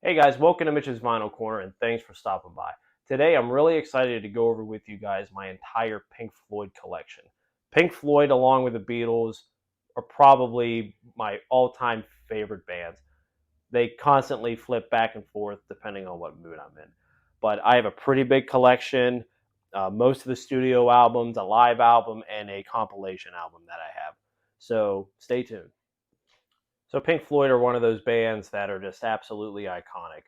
Hey guys, welcome to Mitch's Vinyl Corner and thanks for stopping by. Today I'm really excited to go over with you guys my entire Pink Floyd collection. Pink Floyd, along with the Beatles, are probably my all-time favorite bands. They constantly flip back and forth depending on what mood I'm in. But I have a pretty big collection, most of the studio albums, a live album, and a compilation album that I have. So stay tuned. So Pink Floyd are one of those bands that are just absolutely iconic.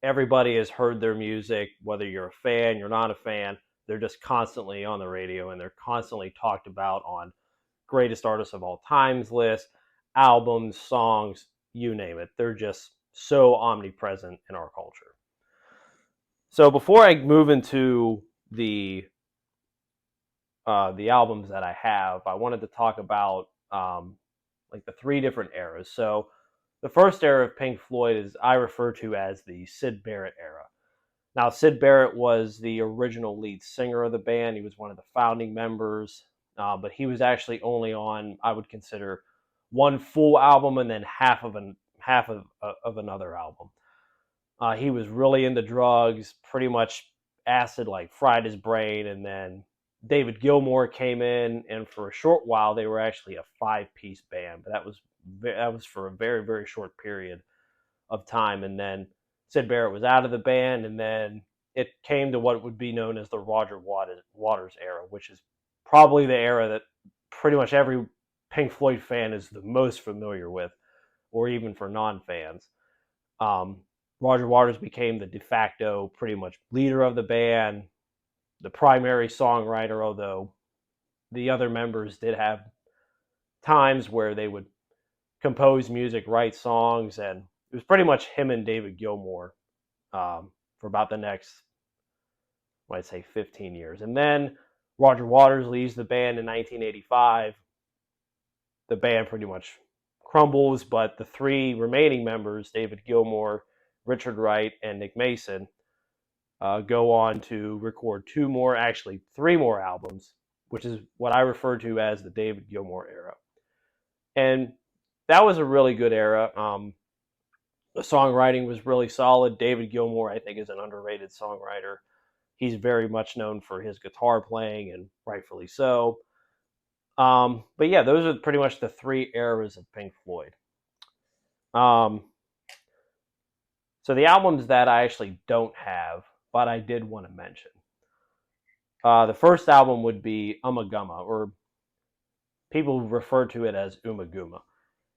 Everybody has heard their music, whether you're a fan, you're not a fan. They're just constantly on the radio and they're constantly talked about on greatest artists of all times lists, albums, songs, you name it. They're just so omnipresent in our culture. So before I move into the albums that I have, I wanted to talk about like the three different eras. So the first era of Pink Floyd is I refer to as the Syd Barrett era. Now, Syd Barrett was the original lead singer of the band. He was one of the founding members, but he was actually only on, I would consider, one full album and then half of another album. He was really into drugs, pretty much acid like fried his brain, and then David Gilmour came in, and for a short while they were actually a five-piece band, but that was for a very short period of time, and then Syd Barrett was out of the band, and then it came to what would be known as the Roger Waters era, which is probably the era that pretty much every Pink Floyd fan is the most familiar with, or even for non-fans. Um, Roger Waters became the de facto pretty much leader of the band, the primary songwriter, although the other members did have times where they would compose music, write songs, and it was pretty much him and David Gilmour for about the next, I'd say, 15 years. And then Roger Waters leaves the band in 1985. The band pretty much crumbles, but the three remaining members, David Gilmour, Richard Wright, and Nick Mason, go on to record actually three more albums, which is what I refer to as the David Gilmour era. And that was a really good era. The songwriting was really solid. David Gilmour, I think, is an underrated songwriter. He's very much known for his guitar playing, and rightfully so. But yeah, those are pretty much the three eras of Pink Floyd. Um, so the albums that I actually don't have, but I did want to mention. The first album would be Ummagumma, or people refer to it as Ummagumma.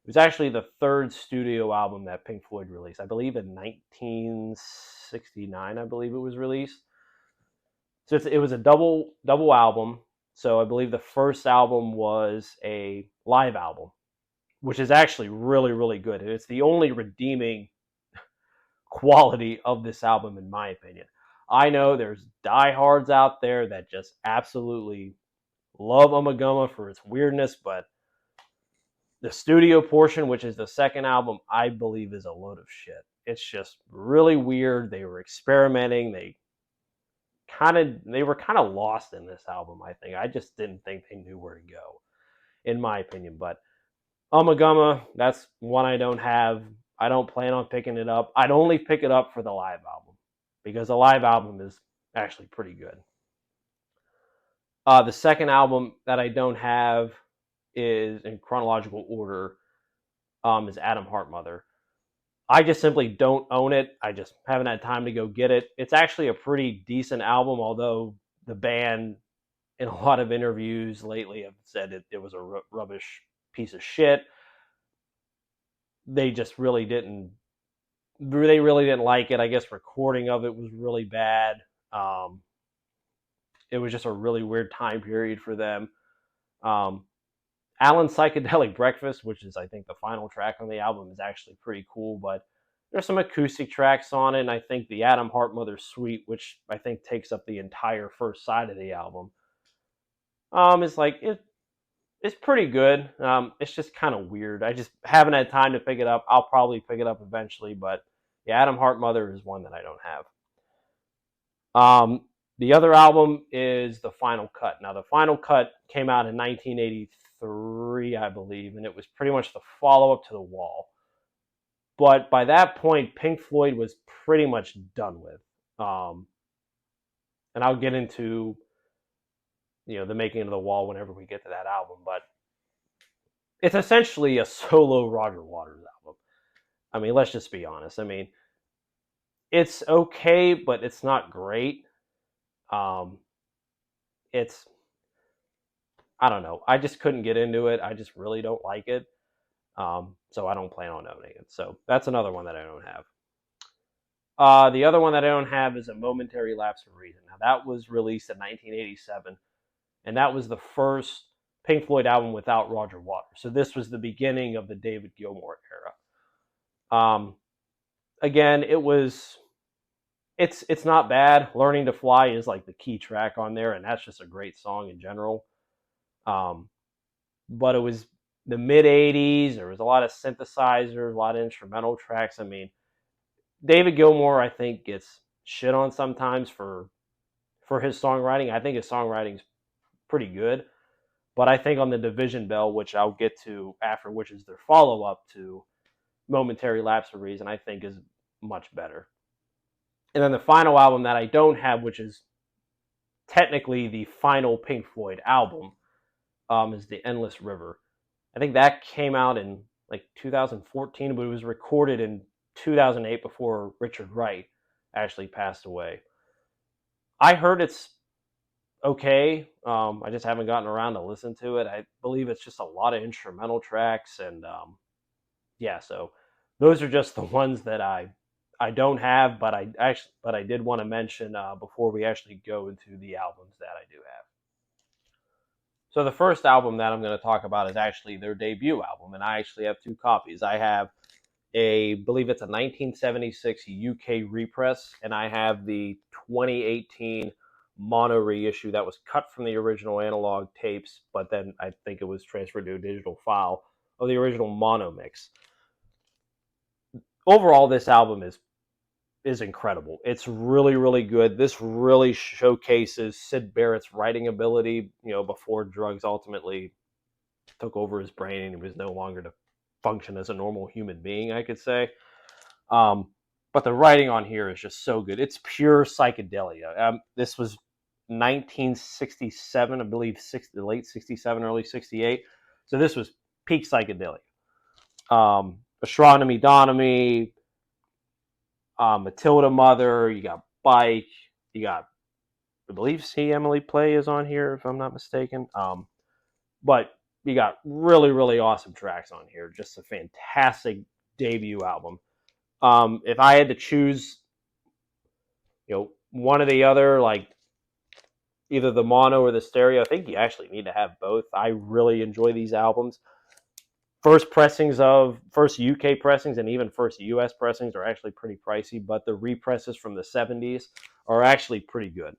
It was actually the third studio album that Pink Floyd released. I believe in 1969. I believe it was released. So it was a double album. So I believe the first album was a live album, which is actually really good, and it's the only redeeming quality of this album, in my opinion. I know there's diehards out there that just absolutely love Ummagumma for its weirdness, but the studio portion, which is the second album, I believe is a load of shit. It's just really weird. They were experimenting. They were kind of lost in this album, I think. I just didn't think they knew where to go, in my opinion. But Ummagumma, that's one I don't have. I don't plan on picking it up. I'd only pick it up for the live album, because the live album is actually pretty good. The second album that I don't have is in chronological order, is Atom Heart Mother. I just simply don't own it. I just haven't had time to go get it. It's actually a pretty decent album, although the band, in a lot of interviews lately, have said it was a rubbish piece of shit. They just really didn't. They really didn't like it. I guess recording of it was really bad. Um, it was just a really weird time period for them. Um, Alan's Psychedelic Breakfast, which is I think the final track on the album, is actually pretty cool, but there's some acoustic tracks on it, and I think the Atom Heart Mother Suite, which I think takes up the entire first side of the album, is it's pretty good. It's just kind of weird. I just haven't had time to pick it up. I'll probably pick it up eventually, but yeah, Atom Heart Mother is one that I don't have. The other album is The Final Cut. Now, The Final Cut came out in 1983, I believe, and it was pretty much the follow-up to The Wall. But by that point, Pink Floyd was pretty much done with. And I'll get into the making of the wall whenever we get to that album, but it's essentially a solo Roger Waters album. I mean, let's just be honest. I mean, it's okay, but it's not great. It's I don't know. I just couldn't get into it. I just really don't like it. So I don't plan on owning it. So that's another one that I don't have. The other one that I don't have is A Momentary Lapse of Reason. Now, that was released in 1987, and that was the first Pink Floyd album without Roger Waters. So this was the beginning of the David Gilmour era. Again, it's not bad. Learning to Fly is like the key track on there, and that's just a great song in general. But it was the mid 80s. There was a lot of synthesizers, a lot of instrumental tracks. I mean, David Gilmour, I think, gets shit on sometimes for his songwriting. I think his songwriting's pretty good. But I think on the Division Bell, which I'll get to after, which is their follow-up to Momentary Lapse of Reason, I think is much better. And then the final album that I don't have, which is technically the final Pink Floyd album, is The Endless River. I think that came out in like 2014, but it was recorded in 2008 before Richard Wright actually passed away. I heard it's okay. I just haven't gotten around to listen to it. I believe it's just a lot of instrumental tracks, and yeah, so those are just the ones that I don't have, but I did want to mention before we actually go into the albums that I do have. So the first album that I'm going to talk about is actually their debut album, and I actually have two copies. I have believe it's a 1976 UK repress, and I have the 2018 mono reissue that was cut from the original analog tapes, but then I think it was transferred to a digital file of the original mono mix. Overall, this album is incredible. It's really, really good. This really showcases Syd Barrett's writing ability, before drugs ultimately took over his brain and he was no longer to function as a normal human being, I could say. But the writing on here is just so good. It's pure psychedelia. This was 1967, I believe, late 67, early 68. So this was peak psychedelia. Astronomy, Donomy, Matilda Mother, you got Bike, you got, I believe, See Emily Play is on here, if I'm not mistaken. But you got really, really awesome tracks on here. Just a fantastic debut album. If I had to choose, one or the other, like either the mono or the stereo, I think you actually need to have both. I really enjoy these albums. First UK pressings and even first US pressings are actually pretty pricey, but the represses from the 70s are actually pretty good.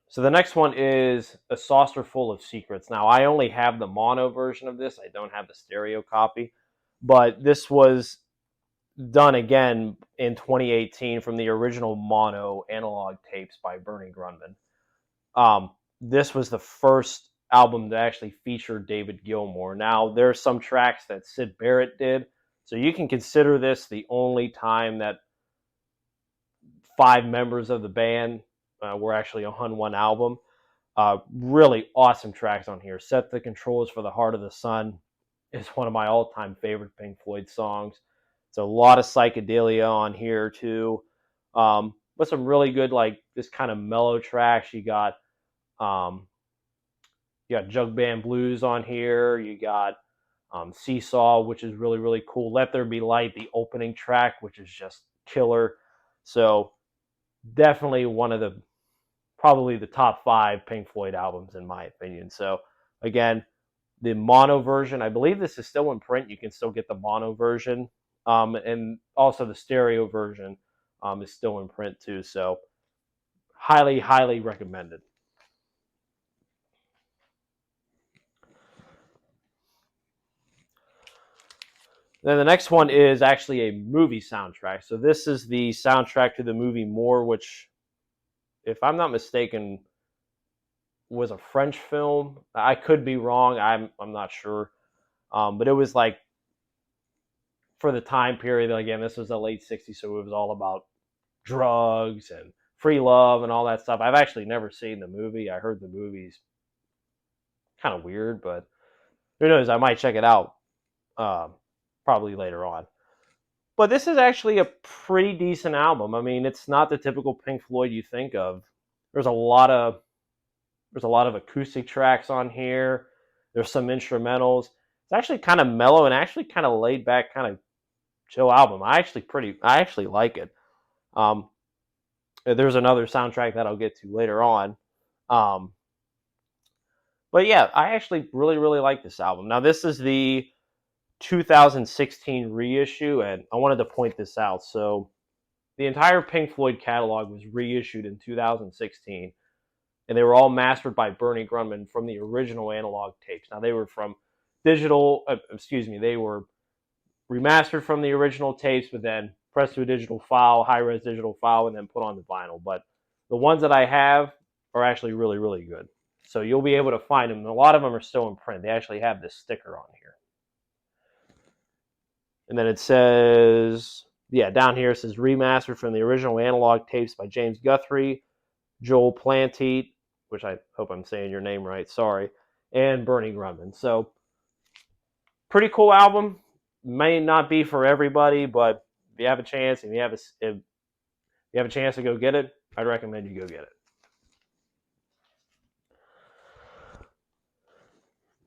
So the next one is A Saucer Full of Secrets. Now, I only have the mono version of this. I don't have the stereo copy. But this was done again in 2018 from the original mono analog tapes by Bernie Grundman. This was the first album to actually feature David Gilmour. Now, there's some tracks that Syd Barrett did. So you can consider this the only time that 5 members of the band were actually on one album. Really awesome tracks on here. Set the Controls for the Heart of the Sun is one of my all-time favorite Pink Floyd songs. It's a lot of psychedelia on here too. But some really good, like, this kind of mellow tracks. You got Jug Band Blues on here. You got Seesaw, which is really, really cool. Let There Be Light, the opening track, which is just killer. So definitely probably the top 5 Pink Floyd albums in my opinion. So again, the mono version, I believe this is still in print. You can still get the mono version. And also the stereo version is still in print too. So highly, highly recommended. Then the next one is actually a movie soundtrack. So this is the soundtrack to the movie More, which, if I'm not mistaken, was a French film. I could be wrong. I'm not sure. But it was like for the time period. Again, this was the late '60s, so it was all about drugs and free love and all that stuff. I've actually never seen the movie. I heard the movie's kind of weird, but who knows? I might check it out probably later on. But this is actually a pretty decent album. I mean, it's not the typical Pink Floyd you think of. There's a lot of acoustic tracks on here. There's some instrumentals. It's actually kind of mellow and actually kind of laid back, kind of chill album. I actually like it. Um, there's another soundtrack that I'll get to later on. Um, but yeah, I actually really like this album. Now this is the 2016 reissue, and I wanted to point this out. So the entire Pink Floyd catalog was reissued in 2016, and they were all mastered by Bernie Grundman from the original analog tapes. Now they were from they were remastered from the original tapes, but then pressed to a digital file, high-res digital file, and then put on the vinyl. But the ones that I have are actually really good. So you'll be able to find them. And a lot of them are still in print. They actually have this sticker on here. And then it says, down here it says remastered from the original analog tapes by James Guthrie, Joel Planteet, which I hope I'm saying your name right, sorry, and Bernie Grundman. So pretty cool album. May not be for everybody, but if you have a chance and if you have a chance to go get it, I'd recommend you go get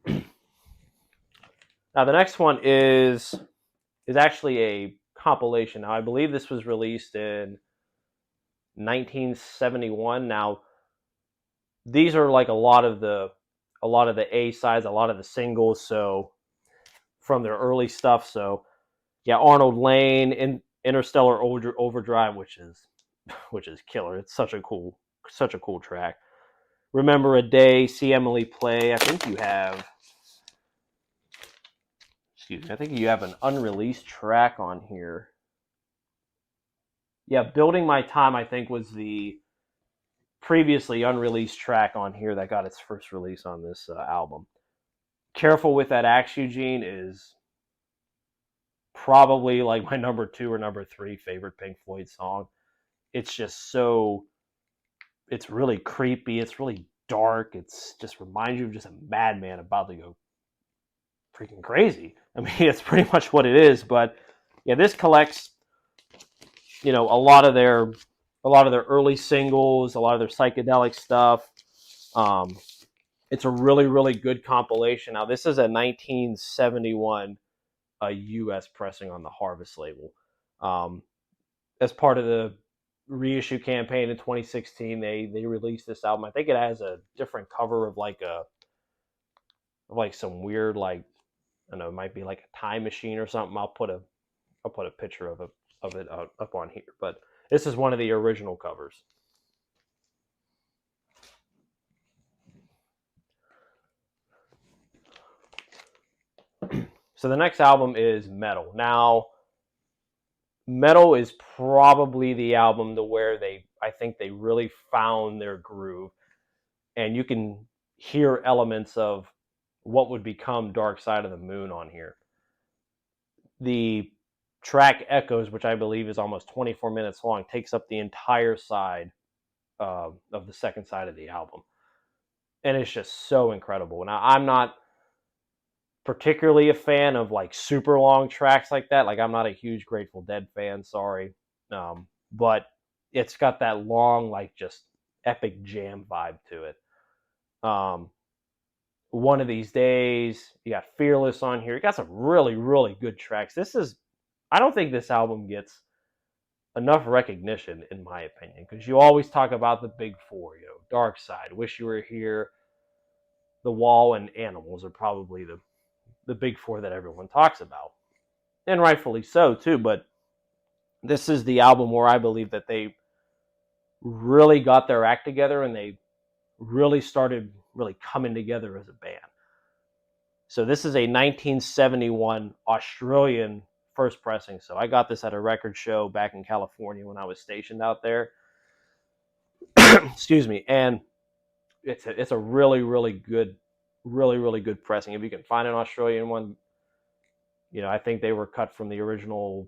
it. Now the next one is actually a compilation. Now I believe this was released in 1971. Now these are like a lot of the A sides, a lot of the singles. So from their early stuff. So yeah, Arnold Lane, Interstellar Overdrive, which is killer. It's such a cool track. Remember a Day, See Emily Play. I think you have an unreleased track on here. Yeah, Building My Time, I think, was the previously unreleased track on here that got its first release on this album. Careful with That Axe, Eugene is probably like my number 2 or number 3 favorite Pink Floyd song. It's just it's really creepy. It's really dark. It's just reminds you of just a madman about to go freaking crazy. I mean, it's pretty much what it is. But yeah, this collects, a lot of their early singles, a lot of their psychedelic stuff. It's a really good compilation. Now, this is a 1971 U.S. pressing on the Harvest label. As part of the reissue campaign in 2016, they released this album. I think it has a different cover of some weird, like, I don't know, it might be like a time machine or something. I'll put a picture of it up on here. But this is one of the original covers. So the next album is Metal. Now, Metal is probably the album to where I think they really found their groove, and you can hear elements of what would become Dark Side of the Moon on here. The track Echoes, which I believe is almost 24 minutes long, takes up the entire side of the second side of the album, and it's just so incredible. Now, I'm not particularly a fan of like super long tracks like that. Like, I'm not a huge Grateful Dead fan, sorry. But it's got that long, like, just epic jam vibe to it. One of These Days, you got Fearless on here. You got some really good tracks. I don't think this album gets enough recognition, in my opinion, because you always talk about the big four, Dark Side, Wish You Were Here, The Wall, and Animals are probably the big four that everyone talks about, and rightfully so too. But this is the album where I believe that they really got their act together and they really started really coming together as a band. So this is a 1971 Australian first pressing. So I got this at a record show back in California when I was stationed out there. Excuse me. And it's a really really good, really good pressing. If you can find an Australian one, I think they were cut from the original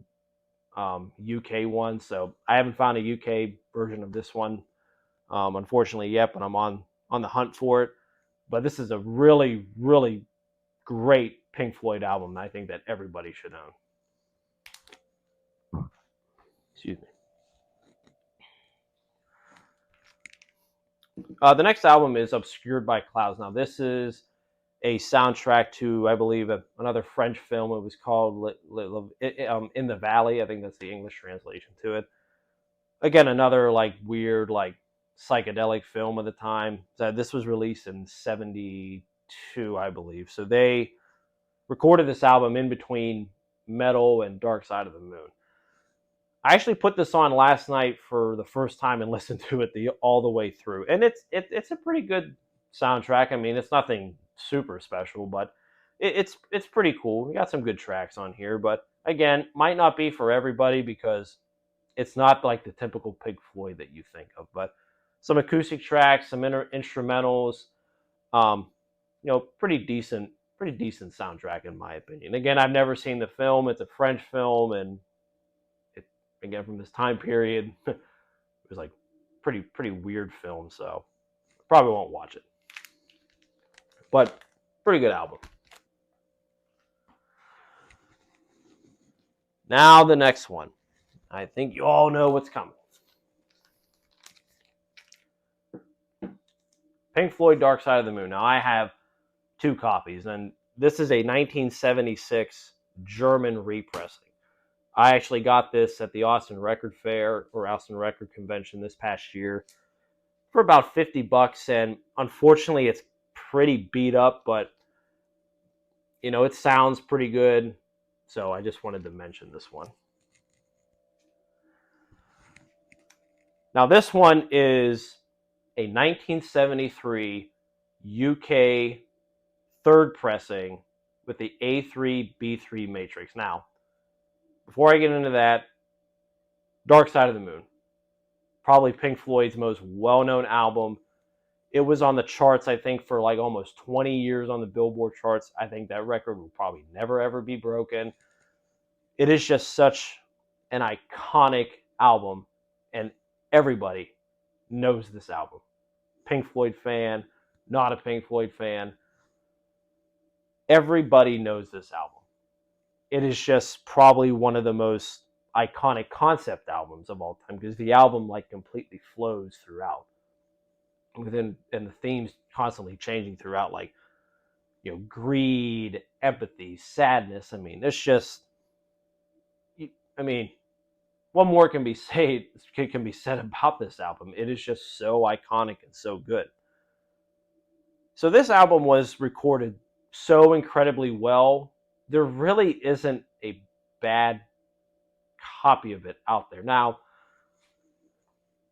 UK one. So I haven't found a UK version of this one, unfortunately yet, but I'm on the hunt for it. But this is a really really great Pink Floyd album. I think that everybody should own. Excuse me. The next album is Obscured by Clouds. Now, this is a soundtrack to, I believe, another French film. It was called In the Valley. I think that's the English translation to it. Again, another like weird, like psychedelic film of the time. So this was released in '72, I believe. So they recorded this album in between Metal and Dark Side of the Moon. I actually put this on last night for the first time and listened to it all the way through, and it's a pretty good soundtrack. I mean, it's nothing super special, but it's pretty cool. We got some good tracks on here, but again, might not be for everybody because it's not like the typical Pink Floyd that you think of. But some acoustic tracks, some instrumentals, um, pretty decent soundtrack in my opinion. Again, I've never seen the film. It's a French film, and again from this time period. It was like pretty weird film, so probably won't watch it. But pretty good album. Now the next one. I think you all know what's coming. Pink Floyd Dark Side of the Moon. Now I have 2 copies, and this is a 1976 German repressing. I actually got this at the Austin Record Fair or Austin Record Convention this past year for about $50, and unfortunately it's pretty beat up, but it sounds pretty good, so I just wanted to mention this one. Now this one is a 1973 UK third pressing with the A3B3 matrix. Now, before I get into that, Dark Side of the Moon, probably Pink Floyd's most well-known album. It was on the charts, I think, for like almost 20 years on the Billboard charts. I think that record will probably never, ever be broken. It is just such an iconic album, and everybody knows this album. Pink Floyd fan, not a Pink Floyd fan. Everybody knows this album. It is just probably one of the most iconic concept albums of all time because the album like completely flows throughout. And the themes constantly changing throughout, like greed, empathy, sadness. I mean, it's just, what more can be said about this album? It is just so iconic and so good. So this album was recorded so incredibly well. There really isn't a bad copy of it out there. Now,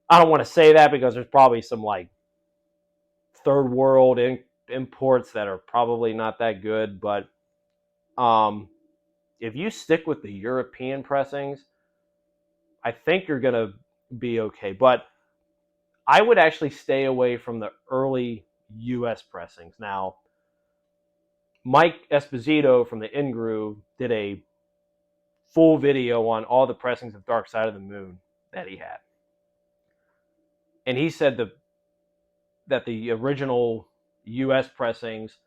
I don't want to say that because there's probably some like third world imports that are probably not that good, but if you stick with the European pressings, I think you're going to be okay. But I would actually stay away from the early US pressings. Now, Mike Esposito from the InGroove did a full video on all the pressings of Dark Side of the Moon that he had. And he said that the original US pressings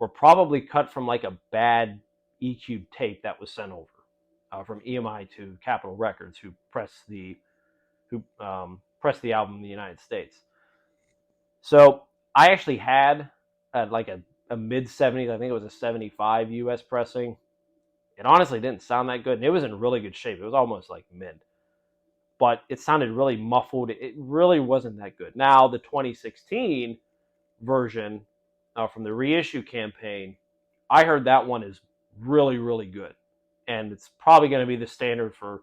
were probably cut from like a bad EQ tape that was sent over from EMI to Capitol Records, who pressed the album in the United States. So I actually had like a mid 70s, I think it was a 75 US pressing. It honestly didn't sound that good, and it was in really good shape. It was almost like mid, but it sounded really muffled. It really wasn't that good. Now the 2016 version from the reissue campaign, I heard that one is really really good, and it's probably going to be the standard for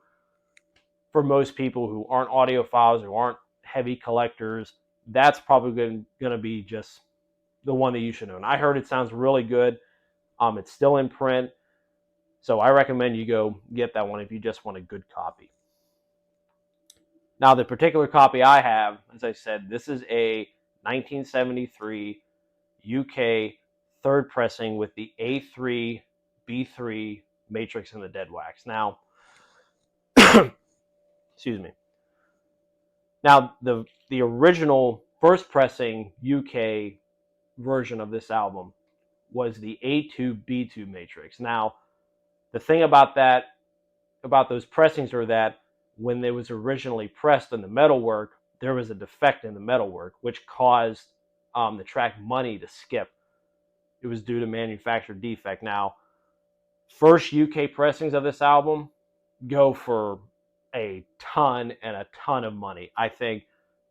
most people who aren't audiophiles, who aren't heavy collectors. That's probably going to be just the one that you should own. I heard it sounds really good. It's still in print, so I recommend you go get that one if you just want a good copy. Now, the particular copy I have, as I said, this is a 1973 UK third pressing with the A3 B3 matrix and the dead wax. Now, excuse me. Now, the original first pressing UK version of this album was the A2 B2 matrix. Now, the thing about those pressings are that when it was originally pressed in the metalwork, there was a defect in the metalwork, which caused the track Money to skip. It was due to manufacturer defect. Now, first UK pressings of this album go for a ton and a ton of money. I think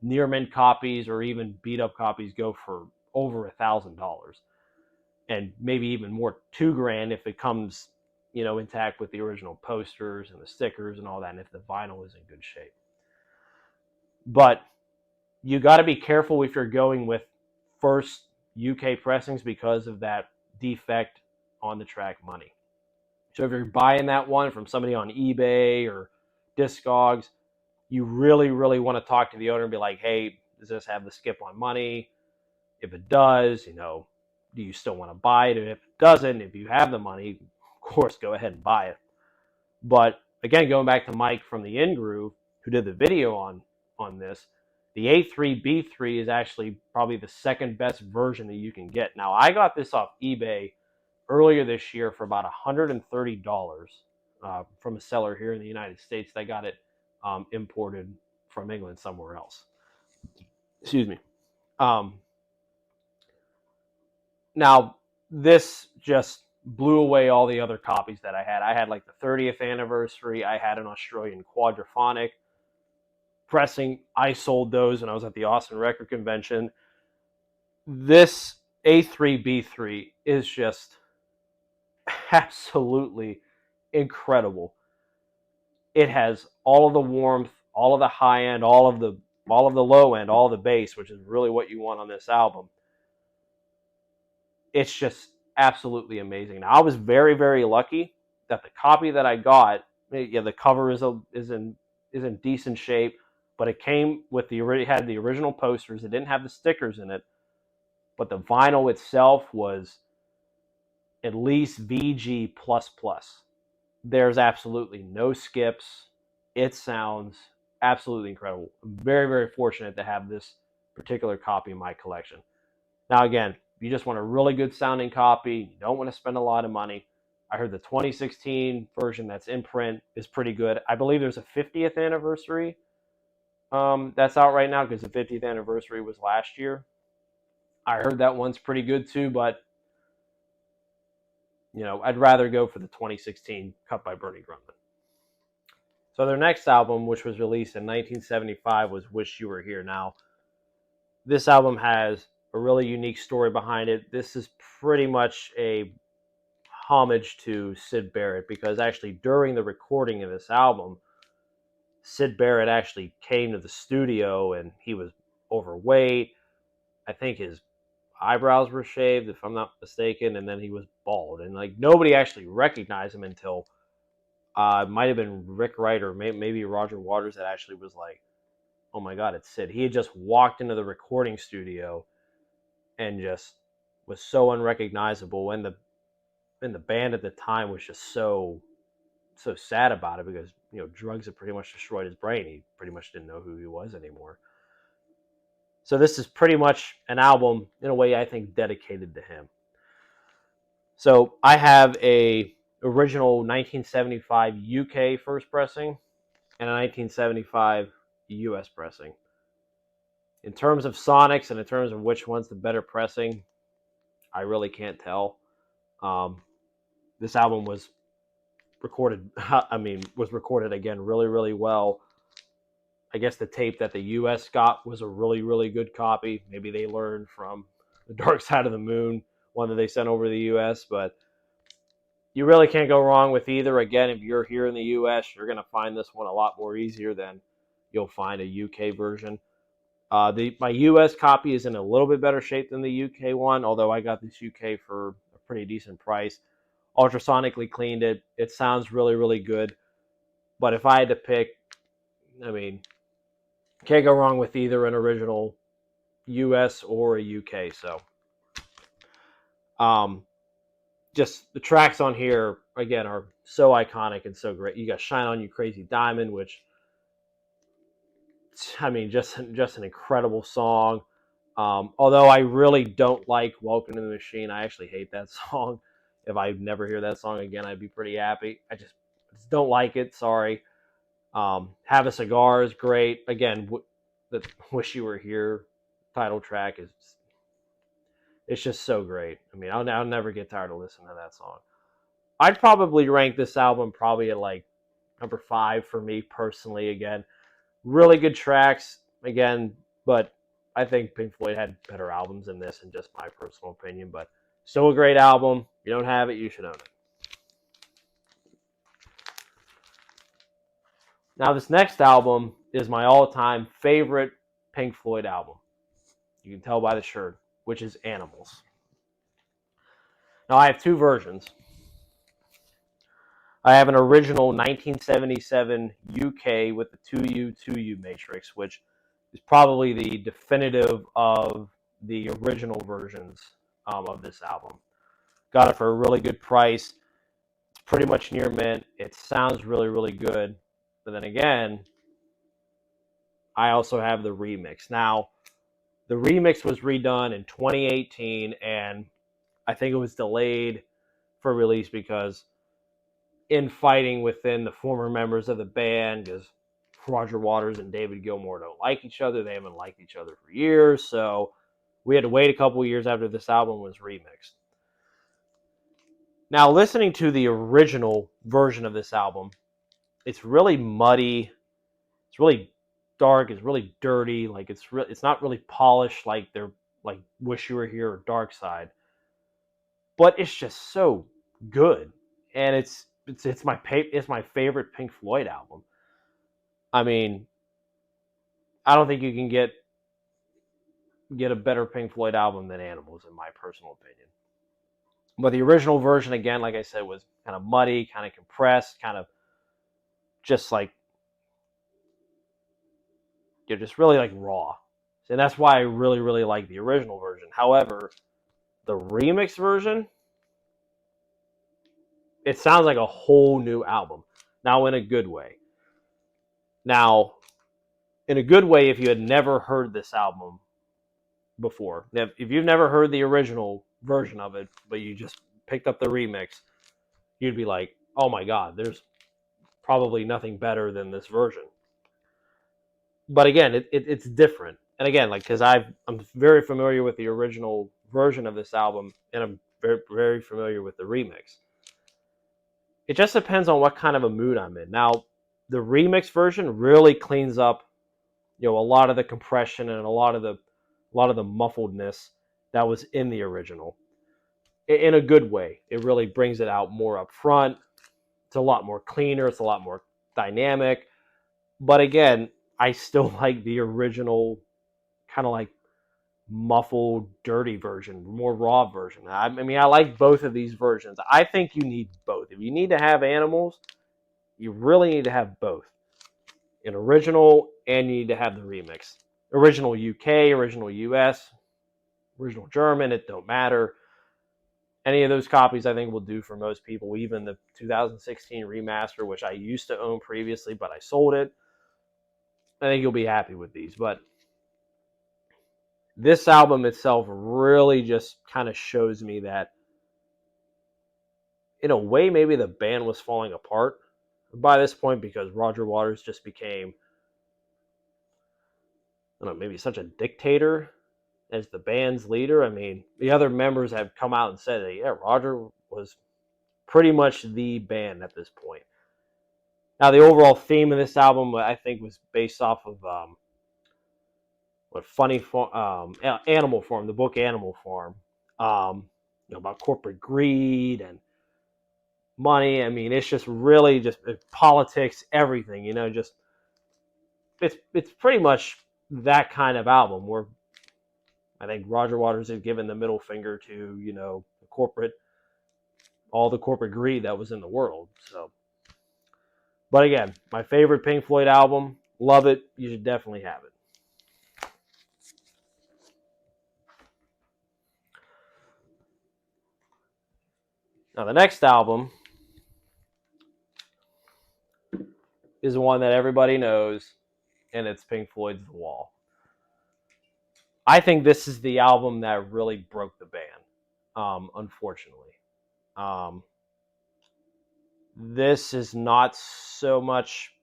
near mint copies or even beat up copies go for over $1,000, and maybe even more, $2,000 if it comes, intact with the original posters and the stickers and all that, and if the vinyl is in good shape. But you got to be careful if you're going with first UK pressings because of that defect on the track Money. So if you're buying that one from somebody on eBay or Discogs, you really, really want to talk to the owner and be like, hey, does this have the skip on Money? If it does, do you still want to buy it? And if it doesn't, if you have the money, of course, go ahead and buy it. But again, going back to Mike from the InGroove, who did the video on this, the A3B3 is actually probably the second best version that you can get. Now, I got this off eBay earlier this year for about $130 from a seller here in the United States. They got it imported from England somewhere else. Excuse me. Now, this just blew away all the other copies that I had. I had like the 30th anniversary. I had an Australian quadraphonic pressing. I sold those when I was at the Austin Record Convention. This A3B3 is just absolutely incredible. It has all of the warmth, all of the high end, all of the low end, all the bass, which is really what you want on this album. It's just absolutely amazing. Now, I was very, very lucky that the copy that I got, the cover is in decent shape, but it came with it had the original posters. It didn't have the stickers in it, but the vinyl itself was at least VG++. There's absolutely no skips. It sounds absolutely incredible. I'm very, very fortunate to have this particular copy in my collection. Now, again, if you just want a really good sounding copy, you don't want to spend a lot of money, I heard the 2016 version that's in print is pretty good. I believe there's a 50th anniversary that's out right now because the 50th anniversary was last year. I heard that one's pretty good too, but I'd rather go for the 2016 cut by Bernie Grundman. So their next album, which was released in 1975, was Wish You Were Here. Now, this album has a really unique story behind it. This is pretty much a homage to Syd Barrett because actually during the recording of this album, Syd Barrett actually came to the studio and he was overweight. I think his eyebrows were shaved, if I'm not mistaken, and then he was bald. And nobody actually recognized him until it might have been Rick Wright or maybe Roger Waters that actually was like, oh my God, it's Syd. He had just walked into the recording studio and just was so unrecognizable. And the band at the time was just so sad about it because drugs had pretty much destroyed his brain. He pretty much didn't know who he was anymore. So this is pretty much an album in a way I think dedicated to him. So I have a original 1975 UK first pressing and a 1975 US pressing. In terms of sonics and in terms of which one's the better pressing, I really can't tell. This album was recorded again really, really well. I guess the tape that the US got was a really, really good copy. Maybe they learned from the Dark Side of the Moon, one that they sent over to the US, but you really can't go wrong with either. Again, if you're here in the US, you're going to find this one a lot more easier than you'll find a UK version. My US copy is in a little bit better shape than the UK one, although I got this UK for a pretty decent price. Ultrasonically cleaned it. It sounds really, really good. But if I had to pick, can't go wrong with either an original US or a UK. So just the tracks on here again are so iconic and so great. You got Shine On You Crazy Diamond, which, I mean, just an incredible song. Although I really don't like Welcome to the Machine. I actually hate that song. If I never hear that song again, I'd be pretty happy. I just don't like it. Sorry. Have a Cigar is great. Again, the Wish You Were Here title track is, it's just so great. I mean, I'll never get tired of listening to that song. I'd probably rank this album probably at like number 5 for me personally. Again, really good tracks again, but I think Pink Floyd had better albums than this, in just my personal opinion. But still a great album. If you don't have it, you should own it. Now, this next album is my all-time favorite Pink Floyd album. You can tell by the shirt, which is Animals. Now, I have two versions. I have an original 1977 UK with the 2U matrix, which is probably the definitive of the original versions of this album. Got it for a really good price. It's pretty much near mint. It sounds really, really good. But then again, I also have the remix. Now, the remix was redone in 2018, and I think it was delayed for release because infighting within the former members of the band, because Roger Waters and David Gilmour don't like each other. They haven't liked each other for years, so we had to wait a couple years after this album was remixed. Now, listening to the original version of this album, it's really muddy. It's really dark. It's really dirty. Like it's not really polished like they're like Wish You Were Here or Dark Side. But it's just so good, and it's my favorite Pink Floyd album. I mean, I don't think you can get a better Pink Floyd album than Animals, in my personal opinion. But the original version, again, like I said, was kind of muddy, kind of compressed, kind of just like, you're just really like raw. And that's why I really, really like the original version. However, the remix version, it sounds like a whole new album. Now, in a good way. Now, in a good way, if you had never heard this album before, if you've never heard the original version of it, but you just picked up the remix, you'd be like, oh my God, there's probably nothing better than this version. But again, it's different. And again, like, because I'm very familiar with the original version of this album, and I'm very, very familiar with the remix. It just depends on what kind of a mood I'm in. Now, the remix version really cleans up, a lot of the compression and a lot of the muffledness that was in the original. In a good way. It really brings it out more up front. It's a lot more cleaner. It's a lot more dynamic. But again, I still like the original kind of like muffled, dirty version, more raw version. I mean, I like both of these versions. I think you need both. If you need to have Animals, you really need to have both. An original, and you need to have the remix. Original UK, original US, original German, it don't matter. Any of those copies I think will do for most people. Even the 2016 remaster, which I used to own previously, but I sold it, I think you'll be happy with these. But this album itself really just kind of shows me that, in a way, maybe the band was falling apart by this point, because Roger Waters just became, I don't know, maybe such a dictator as the band's leader. I mean, the other members have come out and said that, yeah, Roger was pretty much the band at this point. Now, the overall theme of this album, I think, was based off of Animal Farm, the book Animal Farm, about corporate greed and money. I mean, it's just really just politics, everything. Just it's pretty much that kind of album where I think Roger Waters has given the middle finger to all the corporate greed that was in the world. So, but again, my favorite Pink Floyd album. Love it. You should definitely have it. Now, the next album is one that everybody knows, and it's Pink Floyd's The Wall. I think this is the album that really broke the band, unfortunately. This is not so much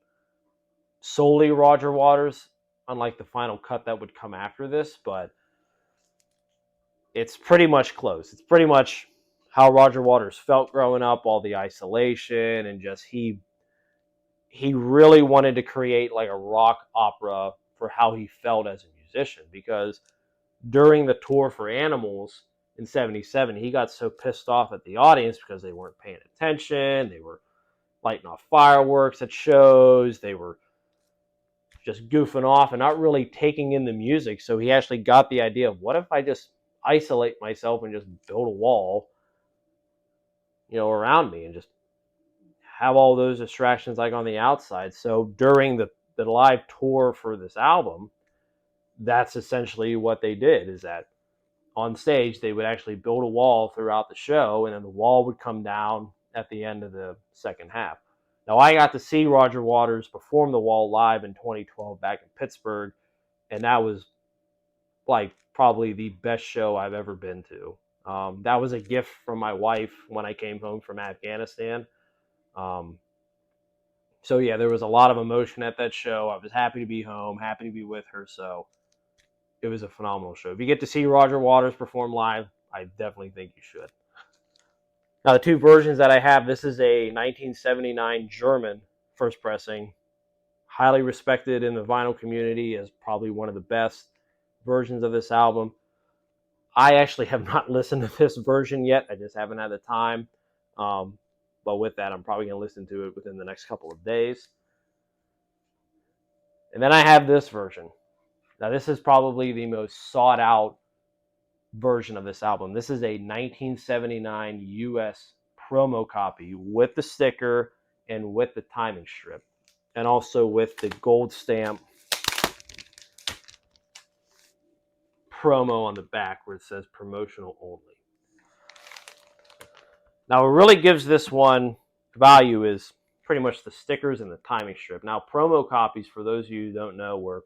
solely Roger Waters, unlike the final cut that would come after this, but it's pretty much close. It's pretty much how Roger Waters felt growing up, all the isolation, and just he really wanted to create like a rock opera for how he felt as a musician, because during the tour for Animals in 77, he got so pissed off at the audience because they weren't paying attention. They were lighting off fireworks at shows. They were just goofing off and not really taking in the music. So he actually got the idea of, what if I just isolate myself and just build a wall, around me, and just have all those distractions like on the outside. So during the live tour for this album, that's essentially what they did, is that on stage they would actually build a wall throughout the show, and then the wall would come down at the end of the second half. Now, I got to see Roger Waters perform The Wall live in 2012 back in Pittsburgh, and that was like probably the best show I've ever been to. That was a gift from my wife when I came home from Afghanistan. So yeah, there was a lot of emotion at that show. I was happy to be home, happy to be with her. So it was a phenomenal show. If you get to see Roger Waters perform live, I definitely think you should. Now, the two versions that I have, this is a 1979 German first pressing, highly respected in the vinyl community as probably one of the best versions of this album. I actually have not listened to this version yet. I just haven't had the time. But with that, I'm probably going to listen to it within the next couple of days. And then I have this version. Now, this is probably the most sought out version of this album. This is a 1979 US promo copy with the sticker and with the timing strip, and also with the gold stamp promo on the back where it says promotional only. Now, what really gives this one value is pretty much the stickers and the timing strip. Now, promo copies, for those of you who don't know, were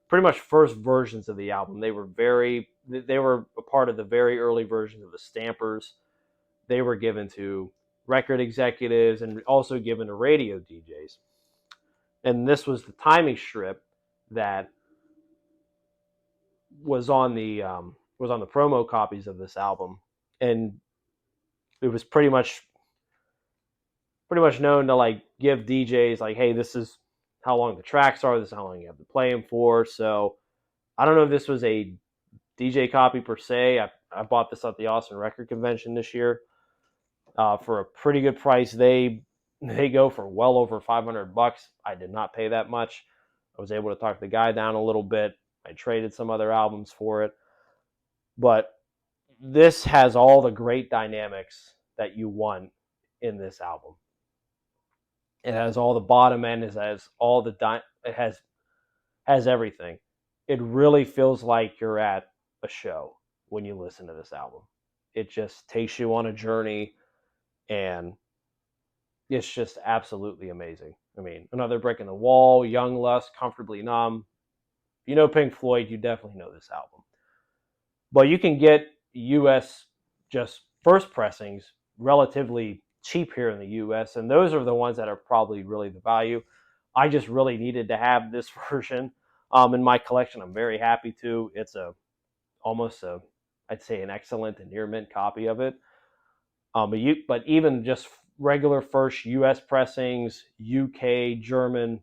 pretty much first versions of the album. They were a part of the very early versions of the stampers. They were given to record executives and also given to radio DJs. And this was the timing strip that was on the promo copies of this album, and it was pretty much known to like give DJs like, hey, this is how long the tracks are, this is how long you have to play them for. So I don't know if this was a DJ copy per se. I bought this at the Austin Record Convention this year for a pretty good price. They go for well over $500. I did not pay that much. I was able to talk the guy down a little bit. I traded some other albums for it. But this has all the great dynamics that you want in this album. It has all the bottom end. It has all the it has everything. It really feels like you're at a show when you listen to this album. It just takes you on a journey, and it's just absolutely amazing. I mean, Another Brick in the Wall, Young Lust, Comfortably Numb. If you know Pink Floyd, you definitely know this album. But you can get US just first pressings relatively cheap here in the US, and those are the ones that are probably really the value. I just really needed to have this version in my collection. I'm very happy to. It's I'd say an excellent and near mint copy of it. But even just regular first US pressings, UK, German,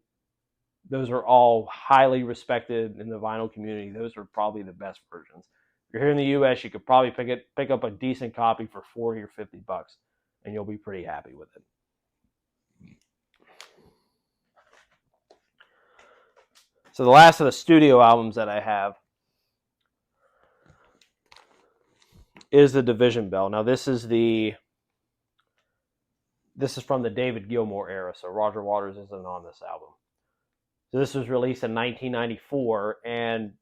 those are all highly respected in the vinyl community. Those are probably the best versions. If you're here in the US, you could probably pick up a decent copy for $40 or $50, and you'll be pretty happy with it. So the last of the studio albums that I have is the Division Bell. Now this is from the David Gilmour era, so Roger Waters isn't on this album. So this was released in 1994, and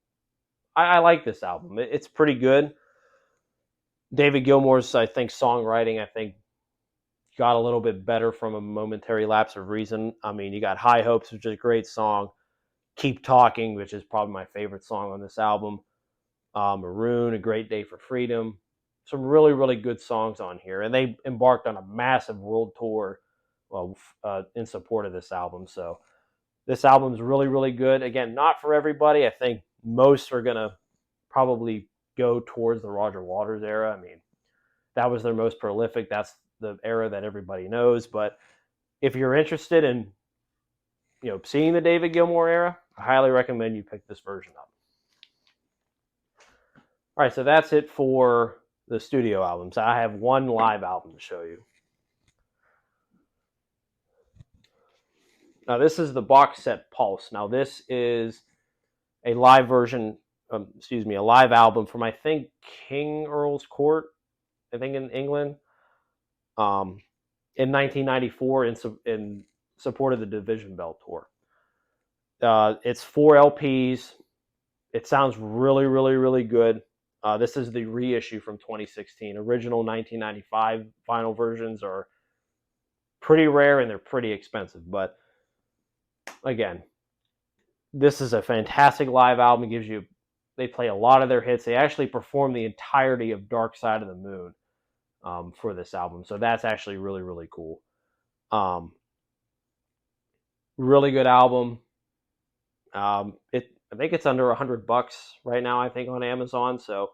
I like this album. It's pretty good. David Gilmour's, I think, songwriting, got a little bit better from a momentary lapse of reason. I mean, you got High Hopes, which is a great song. Keep Talking, which is probably my favorite song on this album. Maroon, A Great Day for Freedom. Some really, really good songs on here. And they embarked on a massive world tour in support of this album. So this album's really, really good. Again, not for everybody. I think most are going to probably go towards the Roger Waters era. I mean, that was their most prolific. That's the era that everybody knows. But if you're interested in, seeing the David Gilmour era, I highly recommend you pick this version up. All right, so that's it for the studio albums. I have one live album to show you. Now, this is the box set Pulse. Now, this is a live version, a live album from, I think, King Earl's Court, I think in England, in 1994 in support of the Division Bell Tour. It's 4 LPs. It sounds really, really, really good. This is the reissue from 2016. Original 1995 vinyl versions are pretty rare and they're pretty expensive. But again, this is a fantastic live album. They play a lot of their hits. They actually perform the entirety of Dark Side of the Moon for this album. So that's actually really, really cool. Really good album. I think it's under $100 right now, I think, on Amazon. So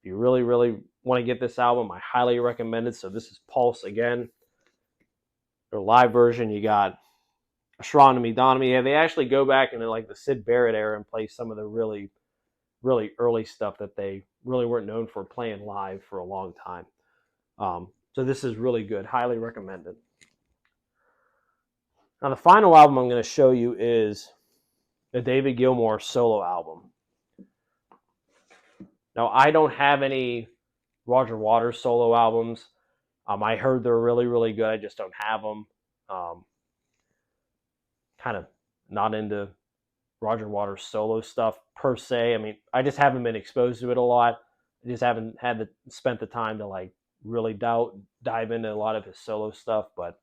if you really, really want to get this album, I highly recommend it. So this is Pulse again. Their live version, you got Astronomy, Donomy. Yeah, they actually go back into like the Syd Barrett era and play some of the really, really early stuff that they really weren't known for playing live for a long time. So this is really good. Highly recommended. Now the final album I'm going to show you is the David Gilmour solo album. Now, I don't have any Roger Waters solo albums. I heard they're really, really good. I just don't have them. Kind of not into Roger Waters solo stuff per se. I mean, I just haven't been exposed to it a lot. I just haven't spent the time to like really dive into a lot of his solo stuff. But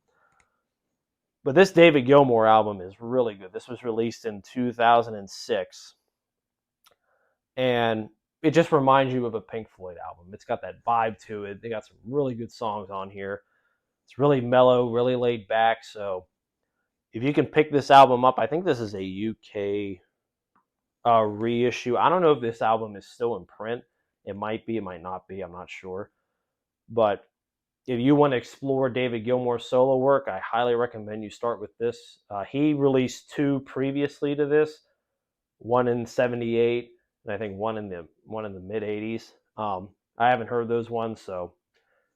this David Gilmour album is really good. This was released in 2006. And it just reminds you of a Pink Floyd album. It's got that vibe to it. They got some really good songs on here. It's really mellow, really laid back. So if you can pick this album up, I think this is a UK reissue. I don't know if this album is still in print. It might be, it might not be. I'm not sure. But if you want to explore David Gilmour's solo work, I highly recommend you start with this. He released 2 previously to this, one in '78. And I think one in the mid '80s. I haven't heard those ones, so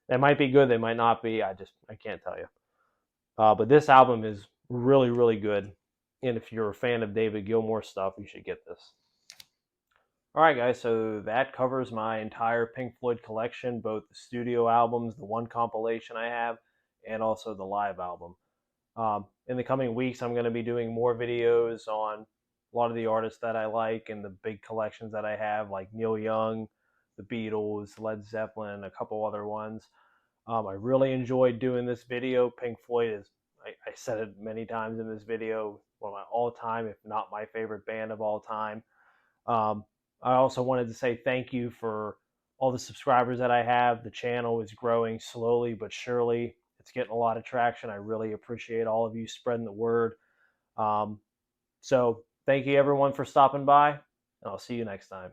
they might be good. They might not be. I can't tell you. But this album is really, really good. And if you're a fan of David Gilmour stuff, you should get this. All right, guys. So that covers my entire Pink Floyd collection, both the studio albums, the one compilation I have, and also the live album. In the coming weeks, I'm going to be doing more videos on a lot of the artists that I like and the big collections that I have, like Neil Young, the Beatles, Led Zeppelin, a couple other ones. I really enjoyed doing this video. Pink Floyd is, I said it many times in this video, one of my all-time, if not my favorite band of all time. I also wanted to say thank you for all the subscribers that I have. The channel is growing slowly but surely. It's getting a lot of traction. I really appreciate all of you spreading the word. So thank you everyone for stopping by, and I'll see you next time.